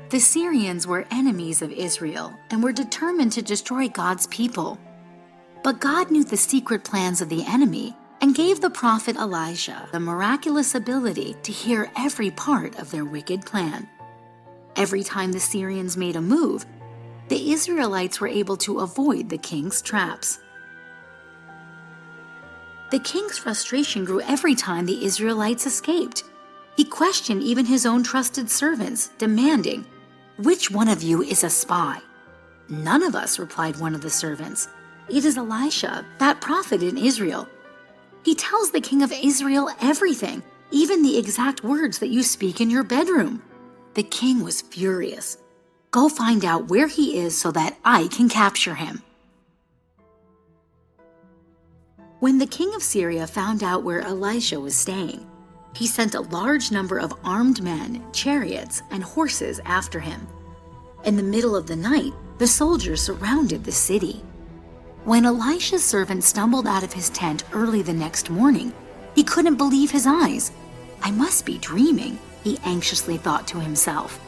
The Syrians were enemies of Israel and were determined to destroy God's people. But God knew the secret plans of the enemy and gave the prophet Elisha the miraculous ability to hear every part of their wicked plan. Every time the Syrians made a move, the Israelites were able to avoid the king's traps. The king's frustration grew every time the Israelites escaped. He questioned even his own trusted servants, demanding, "Which one of you is a spy?" "None of us," replied one of the servants. "It is Elisha, that prophet in Israel. He tells the king of Israel everything, even the exact words that you speak in your bedroom." The king was furious. "Go find out where he is so that I can capture him." When the king of Syria found out where Elisha was staying, he sent a large number of armed men, chariots, and horses after him. In the middle of the night, the soldiers surrounded the city. When Elisha's servant stumbled out of his tent early the next morning, he couldn't believe his eyes. "I must be dreaming," he anxiously thought to himself.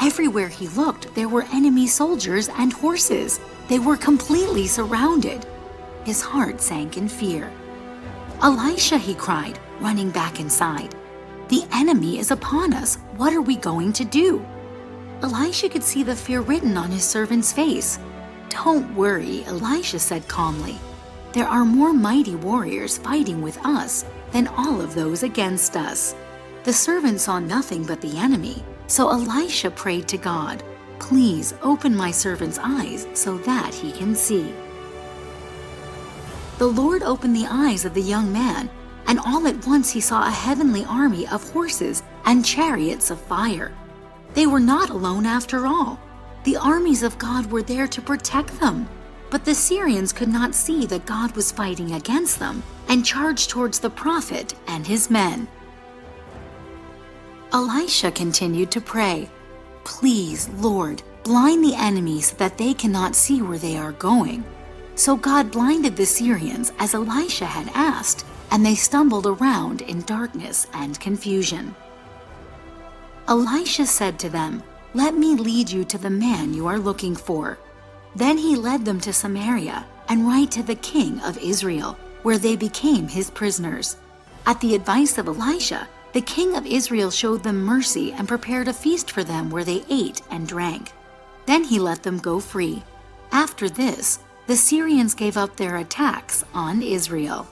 Everywhere he looked, there were enemy soldiers and horses. They were completely surrounded. His heart sank in fear. "Elisha," he cried, running back inside. "The enemy is upon us. What are we going to do?" Elisha could see the fear written on his servant's face. "Don't worry," Elisha said calmly. "There are more mighty warriors fighting with us than all of those against us." The servant saw nothing but the enemy, so Elisha prayed to God, "Please open my servant's eyes so that he can see." The Lord opened the eyes of the young man, and all at once he saw a heavenly army of horses and chariots of fire. They were not alone after all. The armies of God were there to protect them. But the Syrians could not see that God was fighting against them and charged towards the prophet and his men. Elisha continued to pray, "Please, Lord, blind the enemies so that they cannot see where they are going." So God blinded the Syrians as Elisha had asked, and they stumbled around in darkness and confusion. Elisha said to them, "Let me lead you to the man you are looking for." Then he led them to Samaria and right to the king of Israel, where they became his prisoners. At the advice of Elisha, the king of Israel showed them mercy and prepared a feast for them where they ate and drank. Then he let them go free. After this, the Syrians gave up their attacks on Israel.